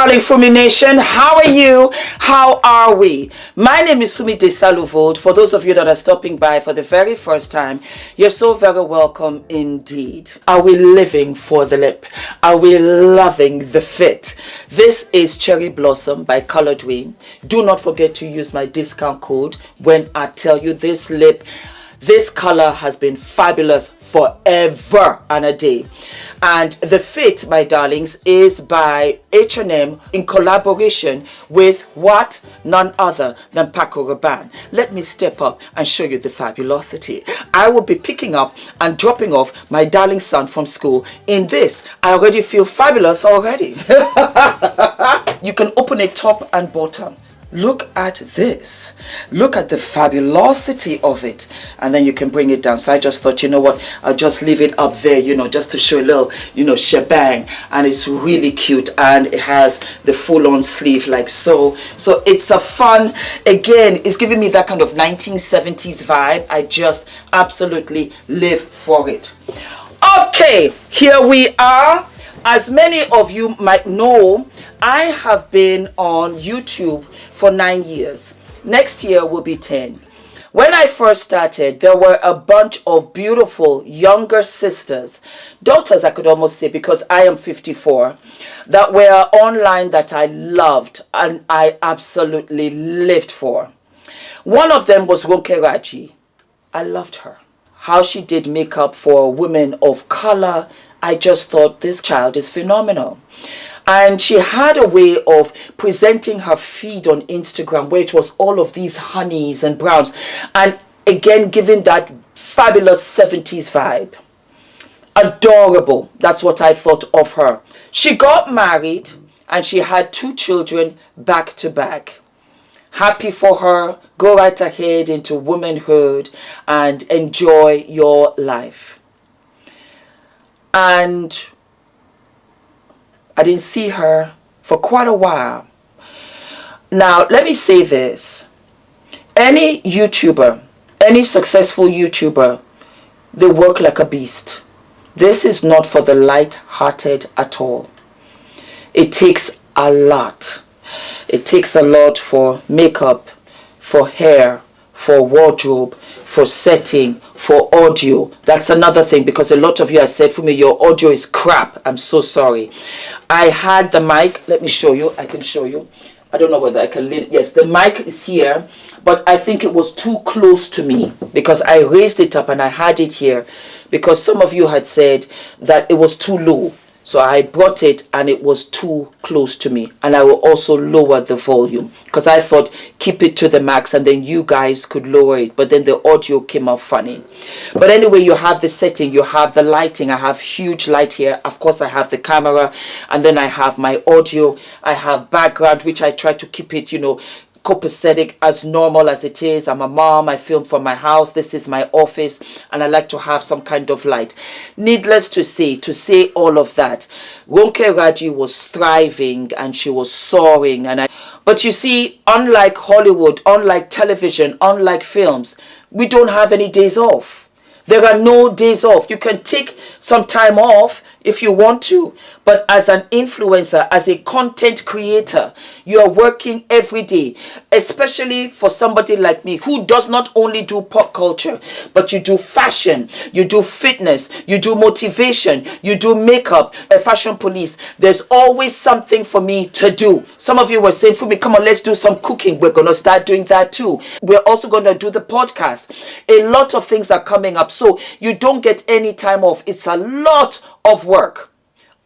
darling Fumi Nation. How are you? How are we? My name is Fumi Desalu-Vold. For those of you that are stopping by for the very first time, you're so very welcome indeed. Are we living for the lip? Are we loving the fit? This is Cherry Blossom by Colored Rain. Do not forget to use my discount code when I tell you this lip. This color has been fabulous forever and a day. And the fit, my darlings, is by H&M in collaboration with what? None other than Paco Rabanne. Let me step up and show you the fabulosity. I will be picking up and dropping off my darling son from school in this. I already feel fabulous already. You can open it top and bottom. Look at this. Look at the fabulosity of it. And then you can bring it down. So I just thought, you know what, I'll just leave it up there, you know, just to show a little, you know, shebang. And it's really cute. And it has the full-on sleeve like so. So it's a fun, again, it's giving me that kind of 1970s vibe. I just absolutely live for it. Okay, here we are. As many of you might know, I have been on YouTube for 9 years. Next year will be 10. When I first started, there were a bunch of beautiful younger sisters, daughters I could almost say, because I am 54, that were online that I loved and I absolutely lived for. One of them was Ronke Raji. I loved her. How she did makeup for women of color, I just thought this child is phenomenal. And she had a way of presenting her feed on Instagram where it was all of these honeys and browns. And again, giving that fabulous 70s vibe. Adorable. That's what I thought of her. She got married and she had 2 children back to back. Happy for her. Go right ahead into womanhood and enjoy your life. And I didn't see her for quite a while. Now, let me say this. Any YouTuber, any successful YouTuber, they work like a beast. This is not for the light-hearted at all. It takes a lot. It takes a lot for makeup, for hair, for wardrobe, for setting, for audio. That's another thing, because a lot of you have said, Fumi, your audio is crap. I'm so sorry. I had the mic. Let me show you. I can show you. I don't know whether I can. Yes, the mic is here, but I think it was too close to me because I raised it up and I had it here because some of you had said that it was too low. So I brought it and it was too close to me, and I will also lower the volume because I thought keep it to the max and then you guys could lower it, but then the audio came out funny. But anyway, you have the setting, you have the lighting. I have huge light here. Of course, I have the camera, and then I have my audio. I have background, which I try to keep it, you know, copacetic, as normal as it is. I'm a mom. I film from my house. This is my office, and I like to have some kind of light. Needless to say all of that, Ronke Raji was thriving and she was soaring. But you see, unlike Hollywood, unlike television, unlike films, we don't have any days off. There are no days off. You can take some time off if you want to, but as an influencer, as a content creator, you are working every day, especially for somebody like me who does not only do pop culture, but you do fashion, you do fitness, you do motivation, you do makeup, a fashion police. There's always something for me to do. Some of you were saying, Fumi, come on, let's do some cooking. We're going to start doing that too. We're also going to do the podcast. A lot of things are coming up, so you don't get any time off. It's a lot of work.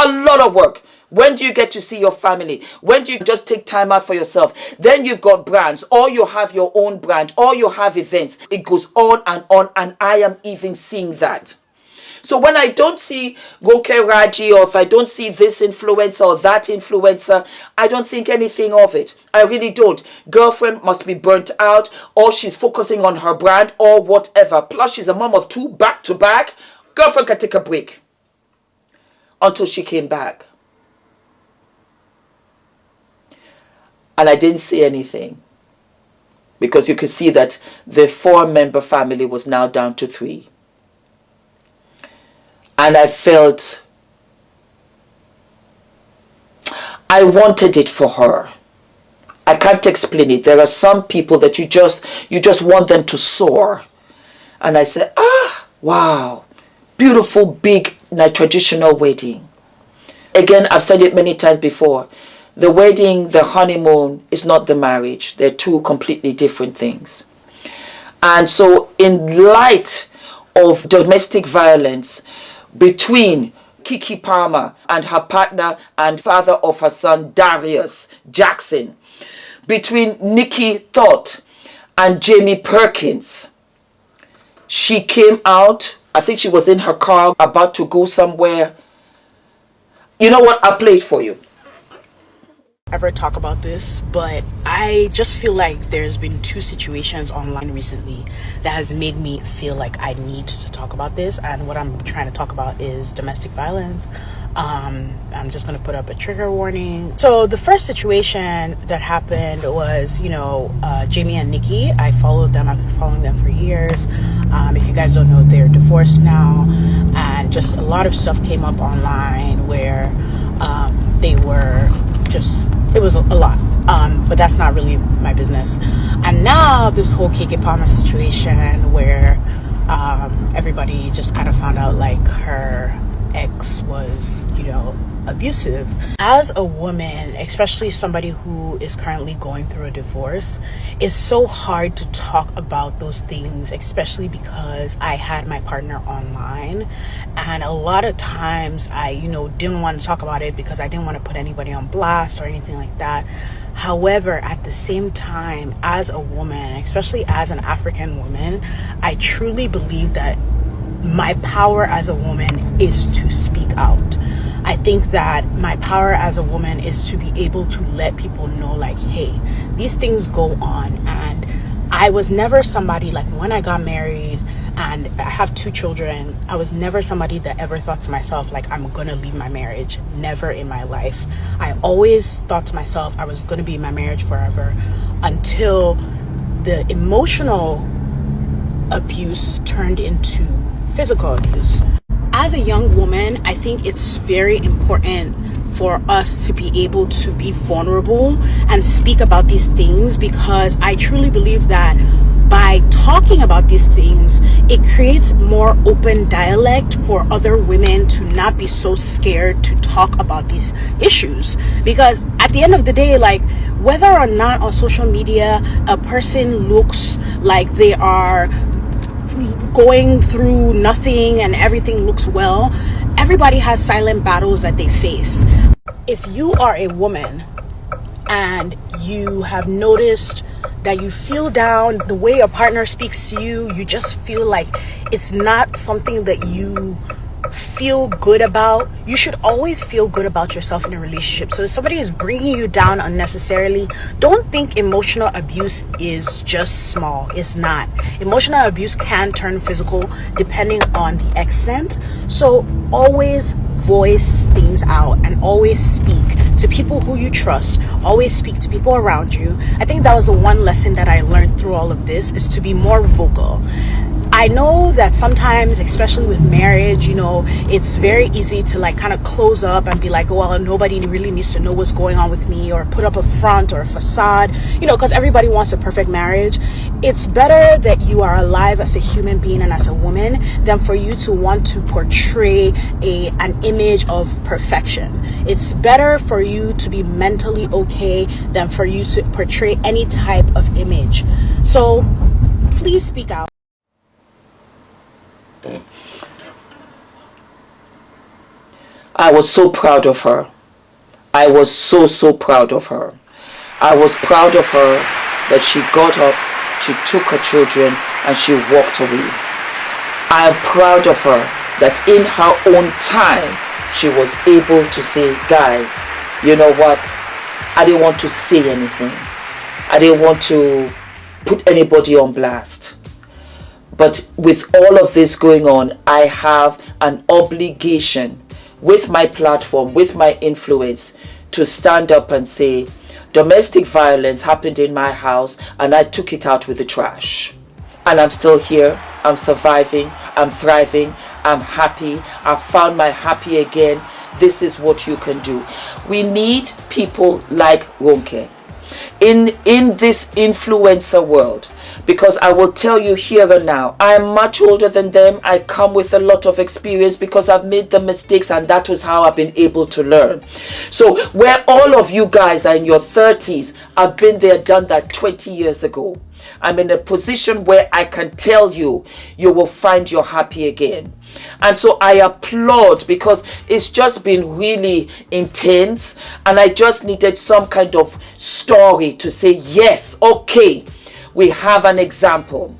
A lot of work. When do you get to see your family? When do you just take time out for yourself? Then you've got brands, or you have your own brand, or you have events. It goes on, and I am even seeing that. So when I don't see Ronke Raji, or if I don't see this influencer or that influencer, I don't think anything of it. I really don't. Girlfriend must be burnt out, or she's focusing on her brand, or whatever. Plus, she's a mom of 2 back to back. Girlfriend can take a break. Until she came back. And I didn't say anything. Because you could see that the 4-member family was now down to 3. And I felt I wanted it for her. I can't explain it. There are some people that you just want them to soar. And I said, wow, beautiful, big, traditional wedding. Again, I've said it many times before. The wedding, the honeymoon is not the marriage. They're two completely different things. And so in light of domestic violence between Kiki Palmer and her partner and father of her son, Darius Jackson, between Nikki Thought and Jamie Perkins, she came out. I think she was in her car about to go somewhere. You know what? I'll play it for you. Ever talk about this, but I just feel like there's been two situations online recently that has made me feel like I need to talk about this. And what I'm trying to talk about is domestic violence. I'm just going to put up a trigger warning. So the first situation that happened was, Jamie and Nikki. I followed them. I've been following them for years. If you guys don't know, they're divorced now, and just a lot of stuff came up online where they were it was a lot, but that's not really my business. And now this whole KK Palmer situation where everybody just kind of found out like her ex was, abusive. As a woman, especially somebody who is currently going through a divorce, it's so hard to talk about those things, especially because I had my partner online, and a lot of times I didn't want to talk about it because I didn't want to put anybody on blast or anything like that. However, at the same time, as a woman, especially as an African woman, I truly believe that my power as a woman is to speak out. I think that my power as a woman is to be able to let people know, like, hey, these things go on. And I was never somebody, like, when I got married and I have 2 children, I was never somebody that ever thought to myself, like, I'm gonna leave my marriage. Never in my life. I always thought to myself I was gonna be in my marriage forever, until the emotional abuse turned into physical abuse. As a young woman, I think it's very important for us to be able to be vulnerable and speak about these things, because I truly believe that by talking about these things, it creates more open dialect for other women to not be so scared to talk about these issues. Because at the end of the day, like, whether or not on social media a person looks like they are going through nothing and everything looks well, everybody has silent battles that they face. If you are a woman and you have noticed that you feel down, the way your partner speaks to you, you just feel like it's not something that you feel good about, you should always feel good about yourself in a relationship. So if somebody is bringing you down unnecessarily, don't think emotional abuse is just small. It's not. Emotional abuse can turn physical depending on the extent. So always voice things out and always speak to people who you trust. Always speak to people around you. I think that was the one lesson that I learned through all of this, is to be more vocal. I know that sometimes, especially with marriage, it's very easy to like kind of close up and be like, well, nobody really needs to know what's going on with me, or put up a front or a facade, because everybody wants a perfect marriage. It's better that you are alive as a human being and as a woman than for you to want to portray an image of perfection. It's better for you to be mentally okay than for you to portray any type of image. So please speak out. I was so proud of her. I was so proud of her. I was proud of her that she got up, she took her children, and she walked away. I am proud of her that in her own time, she was able to say, guys, you know what? I didn't want to say anything. I didn't want to put anybody on blast. But with all of this going on, I have an obligation with my platform, with my influence, to stand up and say, domestic violence happened in my house and I took it out with the trash. And I'm still here. I'm surviving, I'm thriving, I'm happy, I found my happy again. This is what you can do. We need people like Ronke in this influencer world, because I will tell you here and now, I am much older than them. I come with a lot of experience because I've made the mistakes, and that was how I've been able to learn. So where all of you guys are in your 30s, I've been there, done that 20 years ago. I'm in a position where I can tell you, you will find your happy again. And so I applaud, because it's just been really intense, and I just needed some kind of story to say, yes, okay, we have an example.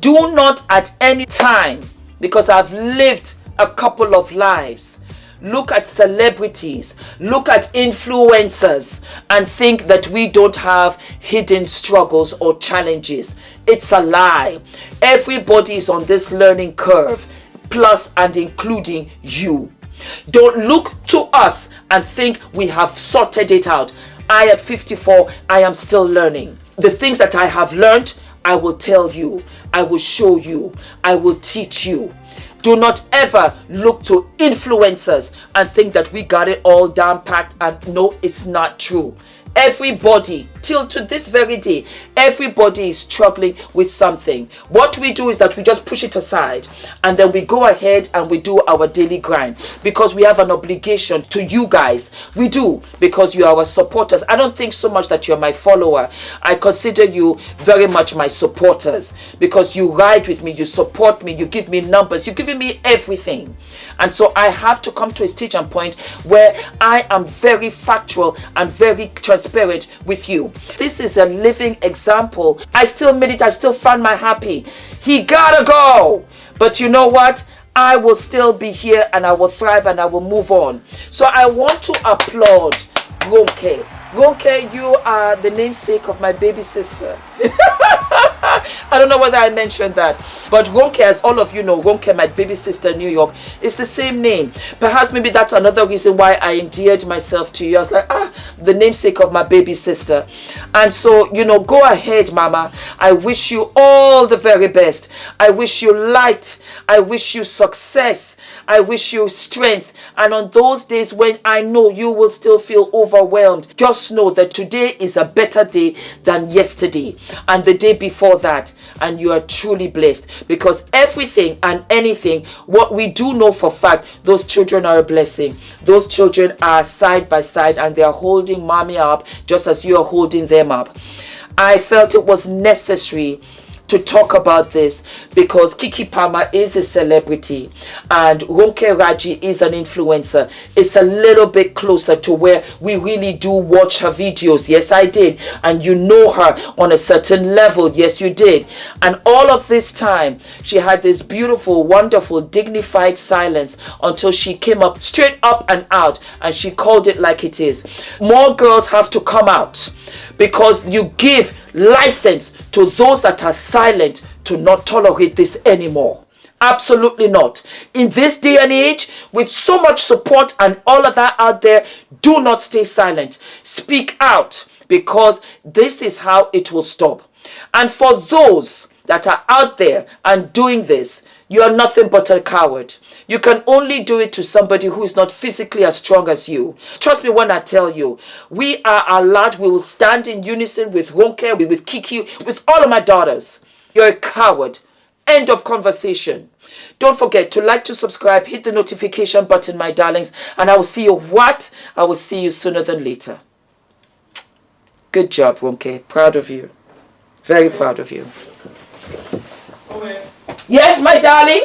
Do not at any time, because I've lived a couple of lives, look at celebrities, look at influencers, and think that we don't have hidden struggles or challenges. It's a lie. Everybody is on this learning curve, plus and including you. Don't look to us and think we have sorted it out. I at 54, I am still learning. The things that I have learned, I will tell you, I will show you, I will teach you. Do not ever look to influencers and think that we got it all down packed, and no, it's not true. Everybody, till to this very day, everybody is struggling with something. What we do is that we just push it aside, and then we go ahead and we do our daily grind, because we have an obligation to you guys. We do, because you are our supporters. I don't think so much that you're my follower. I consider you very much my supporters, because you ride with me, you support me, you give me numbers, you're giving me everything. And so I have to come to a stage and point where I am very factual and very transparent with you. This is a living example. I still made it. I still found my happy. He gotta go. But you know what? I will still be here, and I will thrive, and I will move on. So I want to applaud Ronke. Ronke, you are the namesake of my baby sister. I don't know whether I mentioned that, but Ronke, as all of you know, Ronke, my baby sister in New York, is the same name. Perhaps maybe that's another reason why I endeared myself to you. I was like, the namesake of my baby sister. And so, you know, go ahead, mama. I wish you all the very best. I wish you light. I wish you success. I wish you strength. And on those days when I know you will still feel overwhelmed, just know that today is a better day than yesterday and the day before that. And you are truly blessed, because everything and anything, what we do know for fact, those children are a blessing. Those children are side by side, and they are holding mommy up just as you are holding them up. I felt it was necessary to talk about this, because Kiki Palmer is a celebrity and Ronke Raji is an influencer. It's a little bit closer to where we really do watch her videos. Yes, I did. And you know her on a certain level. Yes, you did. And all of this time, she had this beautiful, wonderful, dignified silence until she came up, straight up and out, and she called it like it is. More girls have to come out, because you give license to those that are silent to not tolerate this anymore. Absolutely not. In this day and age, with so much support and all of that out there, do not stay silent. Speak out, because this is how it will stop. And for those that are out there and doing this, you are nothing but a coward. You can only do it to somebody who is not physically as strong as you. Trust me when I tell you, we are allowed. We will stand in unison with Ronke, with Kiki, with all of my daughters. You're a coward. End of conversation. Don't forget to like, to subscribe, hit the notification button, my darlings, and I will see you what? I will see you sooner than later. Good job, Ronke. Proud of you. Very proud of you. Okay. Yes, my darling.